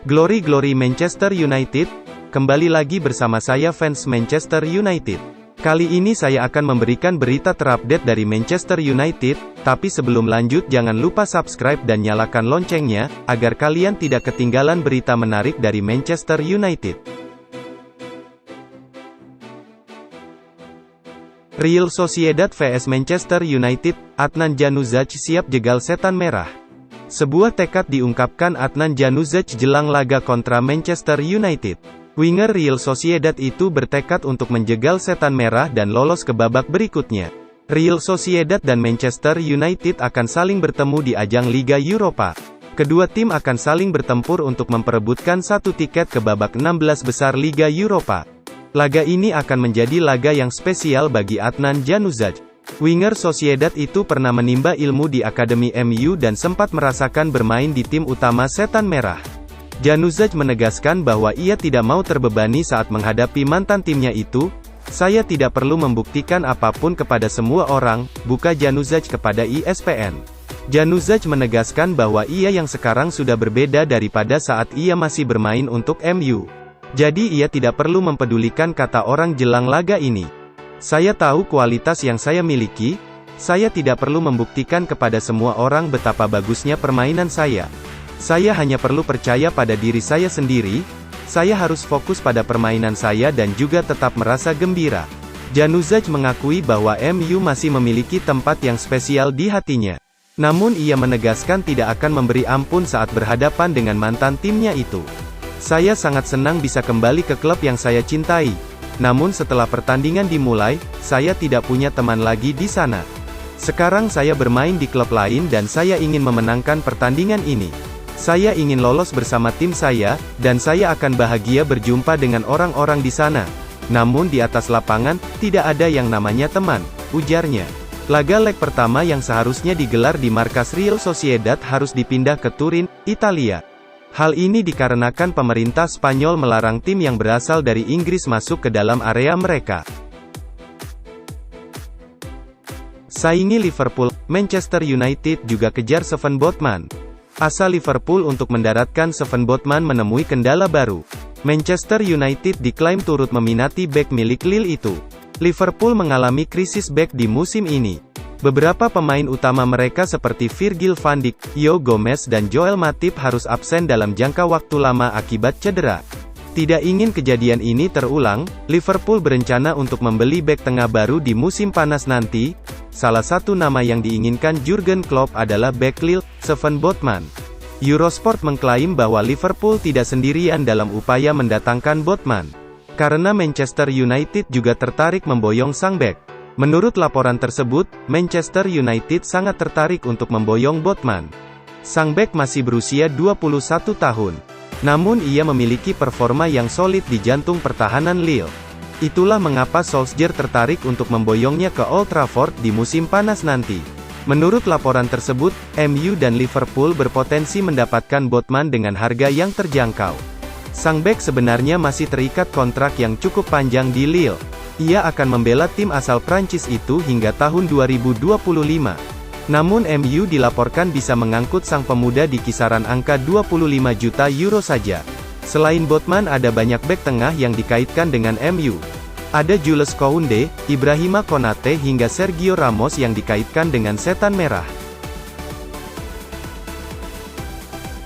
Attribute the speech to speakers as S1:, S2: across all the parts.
S1: Glory Manchester United, kembali lagi bersama saya fans Manchester United. Kali ini saya akan memberikan berita terupdate dari Manchester United, tapi sebelum lanjut jangan lupa subscribe dan nyalakan loncengnya, agar kalian tidak ketinggalan berita menarik dari Manchester United. Real Sociedad vs Manchester United, Adnan Januzaj siap jegal setan merah. Sebuah tekad diungkapkan Adnan Januzaj jelang laga kontra Manchester United. Winger Real Sociedad itu bertekad untuk menjegal setan merah dan lolos ke babak berikutnya. Real Sociedad dan Manchester United akan saling bertemu di ajang Liga Eropa. Kedua tim akan saling bertempur untuk memperebutkan satu tiket ke babak 16 besar Liga Eropa. Laga ini akan menjadi laga yang spesial bagi Adnan Januzaj. Winger Sociedad itu pernah menimba ilmu di Akademi MU dan sempat merasakan bermain di tim utama Setan Merah. Januzaj menegaskan bahwa ia tidak mau terbebani saat menghadapi mantan timnya itu. "Saya tidak perlu membuktikan apapun kepada semua orang," buka Januzaj kepada ESPN. Januzaj menegaskan bahwa ia yang sekarang sudah berbeda daripada saat ia masih bermain untuk MU. Jadi ia tidak perlu mempedulikan kata orang jelang laga ini. "Saya tahu kualitas yang saya miliki, saya tidak perlu membuktikan kepada semua orang betapa bagusnya permainan saya. Saya hanya perlu percaya pada diri saya sendiri, saya harus fokus pada permainan saya dan juga tetap merasa gembira." Januzaj mengakui bahwa MU masih memiliki tempat yang spesial di hatinya. Namun ia menegaskan tidak akan memberi ampun saat berhadapan dengan mantan timnya itu. "Saya sangat senang bisa kembali ke klub yang saya cintai. Namun setelah pertandingan dimulai, saya tidak punya teman lagi di sana. Sekarang saya bermain di klub lain dan saya ingin memenangkan pertandingan ini. Saya ingin lolos bersama tim saya, dan saya akan bahagia berjumpa dengan orang-orang di sana. Namun di atas lapangan, tidak ada yang namanya teman," ujarnya. Laga leg pertama yang seharusnya digelar di markas Real Sociedad harus dipindah ke Turin, Italia. Hal ini dikarenakan pemerintah Spanyol melarang tim yang berasal dari Inggris masuk ke dalam area mereka. Saingi Liverpool, Manchester United juga kejar Sven Botman. Asa Liverpool untuk mendaratkan Sven Botman menemui kendala baru. Manchester United diklaim turut meminati bek milik Lille itu. Liverpool mengalami krisis bek di musim ini. Beberapa pemain utama mereka seperti Virgil van Dijk, Joe Gomez dan Joel Matip harus absen dalam jangka waktu lama akibat cedera. Tidak ingin kejadian ini terulang, Liverpool berencana untuk membeli bek tengah baru di musim panas nanti. Salah satu nama yang diinginkan Jurgen Klopp adalah bek Lille, Sven Botman. Eurosport mengklaim bahwa Liverpool tidak sendirian dalam upaya mendatangkan Botman, karena Manchester United juga tertarik memboyong sang bek. Menurut laporan tersebut, Manchester United sangat tertarik untuk memboyong Botman. Sang bek masih berusia 21 tahun. Namun ia memiliki performa yang solid di jantung pertahanan Lille. Itulah mengapa Solskjaer tertarik untuk memboyongnya ke Old Trafford di musim panas nanti. Menurut laporan tersebut, MU dan Liverpool berpotensi mendapatkan Botman dengan harga yang terjangkau. Sang bek sebenarnya masih terikat kontrak yang cukup panjang di Lille. Ia akan membela tim asal Prancis itu hingga tahun 2025. Namun MU dilaporkan bisa mengangkut sang pemuda di kisaran angka 25 juta euro saja. Selain Botman ada banyak bek tengah yang dikaitkan dengan MU. Ada Jules Kounde, Ibrahima Konate hingga Sergio Ramos yang dikaitkan dengan Setan Merah.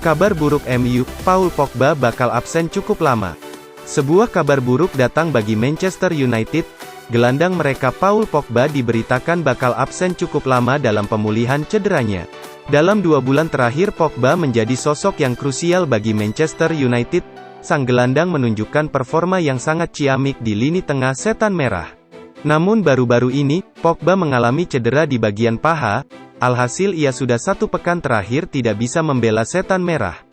S1: Kabar buruk MU, Paul Pogba bakal absen cukup lama. Sebuah kabar buruk datang bagi Manchester United. Gelandang mereka Paul Pogba diberitakan bakal absen cukup lama dalam pemulihan cederanya. Dalam 2 bulan terakhir Pogba menjadi sosok yang krusial bagi Manchester United. Sang gelandang menunjukkan performa yang sangat ciamik di lini tengah Setan Merah. Namun baru-baru ini, Pogba mengalami cedera di bagian paha. Alhasil ia sudah 1 pekan terakhir tidak bisa membela Setan Merah.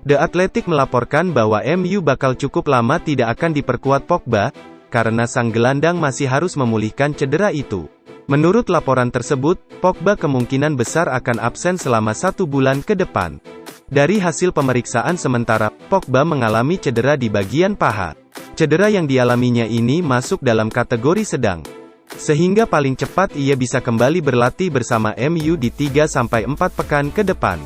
S1: The Athletic melaporkan bahwa MU bakal cukup lama tidak akan diperkuat Pogba, karena sang gelandang masih harus memulihkan cedera itu. Menurut laporan tersebut, Pogba kemungkinan besar akan absen selama 1 bulan ke depan. Dari hasil pemeriksaan sementara, Pogba mengalami cedera di bagian paha. Cedera yang dialaminya ini masuk dalam kategori sedang. Sehingga paling cepat ia bisa kembali berlatih bersama MU di 3-4 pekan ke depan.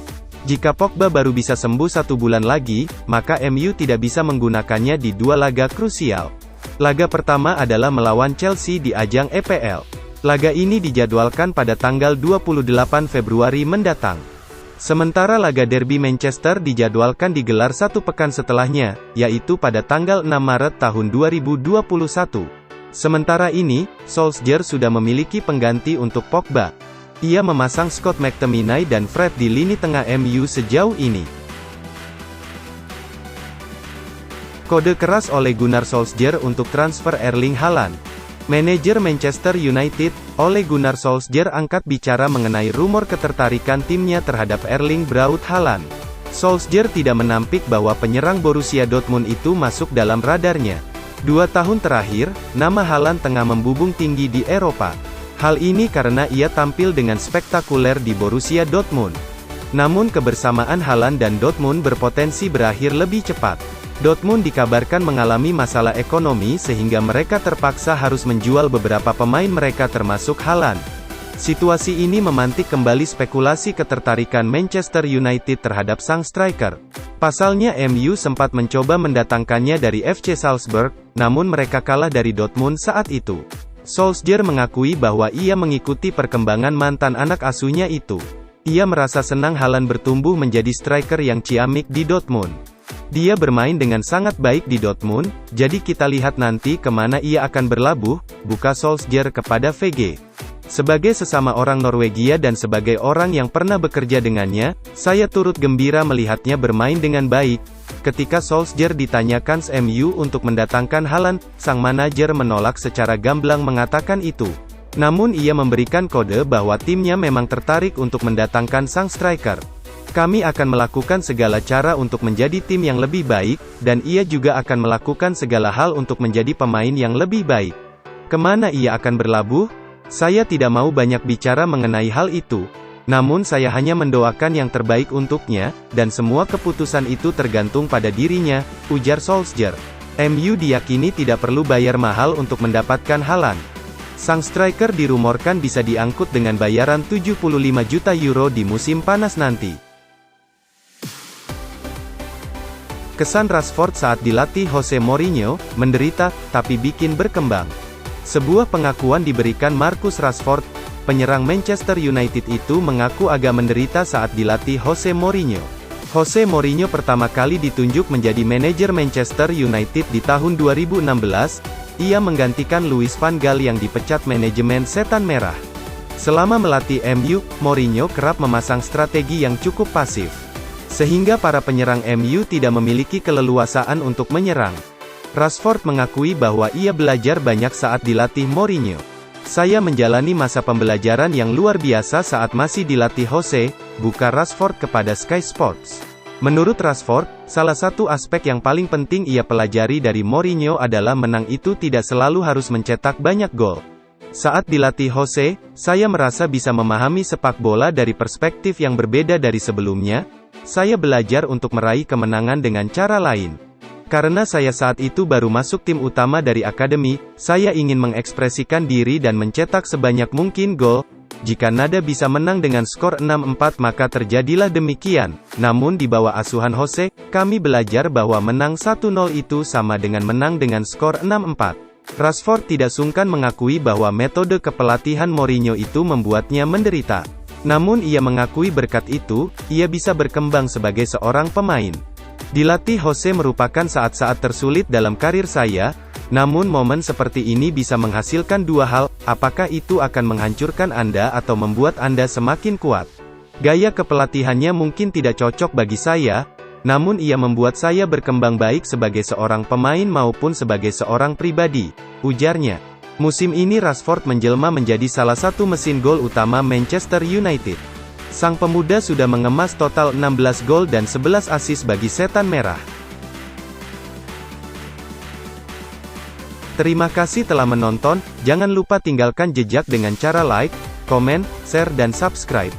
S1: Jika Pogba baru bisa sembuh 1 bulan lagi, maka MU tidak bisa menggunakannya di 2 laga krusial. Laga pertama adalah melawan Chelsea di ajang EPL. Laga ini dijadwalkan pada tanggal 28 Februari mendatang. Sementara laga derby Manchester dijadwalkan digelar 1 pekan setelahnya, yaitu pada tanggal 6 Maret tahun 2021. Sementara ini, Solskjaer sudah memiliki pengganti untuk Pogba. Ia memasang Scott McTominay dan Fred di lini tengah MU sejauh ini. Kode keras oleh Gunnar Solskjaer untuk transfer Erling Haaland. Manajer Manchester United, Ole Gunnar Solskjaer angkat bicara mengenai rumor ketertarikan timnya terhadap Erling Braut Haaland. Solskjaer tidak menampik bahwa penyerang Borussia Dortmund itu masuk dalam radarnya. 2 tahun terakhir, nama Haaland tengah membubung tinggi di Eropa. Hal ini karena ia tampil dengan spektakuler di Borussia Dortmund. Namun kebersamaan Haaland dan Dortmund berpotensi berakhir lebih cepat. Dortmund dikabarkan mengalami masalah ekonomi sehingga mereka terpaksa harus menjual beberapa pemain mereka termasuk Haaland. Situasi ini memantik kembali spekulasi ketertarikan Manchester United terhadap sang striker. Pasalnya MU sempat mencoba mendatangkannya dari FC Salzburg, namun mereka kalah dari Dortmund saat itu. Solskjaer mengakui bahwa ia mengikuti perkembangan mantan anak asuhnya itu. Ia merasa senang Haaland bertumbuh menjadi striker yang ciamik di Dortmund. Dia bermain dengan sangat baik di Dortmund, jadi kita lihat nanti kemana ia akan berlabuh, buka Solskjaer kepada VG. Sebagai sesama orang Norwegia dan sebagai orang yang pernah bekerja dengannya, saya turut gembira melihatnya bermain dengan baik. Ketika Solskjaer ditanyakan MU untuk mendatangkan Haaland, sang manajer menolak secara gamblang mengatakan itu. Namun ia memberikan kode bahwa timnya memang tertarik untuk mendatangkan sang striker. Kami akan melakukan segala cara untuk menjadi tim yang lebih baik, dan ia juga akan melakukan segala hal untuk menjadi pemain yang lebih baik. Kemana ia akan berlabuh? Saya tidak mau banyak bicara mengenai hal itu. Namun saya hanya mendoakan yang terbaik untuknya, dan semua keputusan itu tergantung pada dirinya, ujar Solskjaer. MU diyakini tidak perlu bayar mahal untuk mendapatkan Haaland. Sang striker dirumorkan bisa diangkut dengan bayaran 75 juta euro di musim panas nanti. Kesan Rashford saat dilatih Jose Mourinho, menderita, tapi bikin berkembang. Sebuah pengakuan diberikan Marcus Rashford, penyerang Manchester United itu mengaku agak menderita saat dilatih Jose Mourinho. Jose Mourinho pertama kali ditunjuk menjadi manajer Manchester United di tahun 2016, ia menggantikan Louis van Gaal yang dipecat manajemen Setan Merah. Selama melatih MU, Mourinho kerap memasang strategi yang cukup pasif. Sehingga para penyerang MU tidak memiliki keleluasaan untuk menyerang. Rashford mengakui bahwa ia belajar banyak saat dilatih Mourinho. Saya menjalani masa pembelajaran yang luar biasa saat masih dilatih Jose, buka Rashford kepada Sky Sports. Menurut Rashford, salah satu aspek yang paling penting ia pelajari dari Mourinho adalah menang itu tidak selalu harus mencetak banyak gol. Saat dilatih Jose, saya merasa bisa memahami sepak bola dari perspektif yang berbeda dari sebelumnya. Saya belajar untuk meraih kemenangan dengan cara lain. Karena saya saat itu baru masuk tim utama dari akademi, saya ingin mengekspresikan diri dan mencetak sebanyak mungkin gol. Jika Nada bisa menang dengan skor 6-4 maka terjadilah demikian. Namun di bawah asuhan Jose, kami belajar bahwa menang 1-0 itu sama dengan menang dengan skor 6-4. Rashford tidak sungkan mengakui bahwa metode kepelatihan Mourinho itu membuatnya menderita. Namun ia mengakui berkat itu, ia bisa berkembang sebagai seorang pemain. Dilatih Jose merupakan saat-saat tersulit dalam karir saya, namun momen seperti ini bisa menghasilkan dua hal, apakah itu akan menghancurkan Anda atau membuat Anda semakin kuat. Gaya kepelatihannya mungkin tidak cocok bagi saya, namun ia membuat saya berkembang baik sebagai seorang pemain maupun sebagai seorang pribadi, ujarnya. Musim ini Rashford menjelma menjadi salah satu mesin gol utama Manchester United. Sang pemuda sudah mengemas total 16 gol dan 11 assist bagi Setan Merah. Terima kasih telah menonton, jangan lupa tinggalkan jejak dengan cara like, komen, share dan subscribe.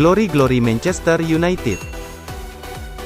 S1: Glory Glory Manchester United!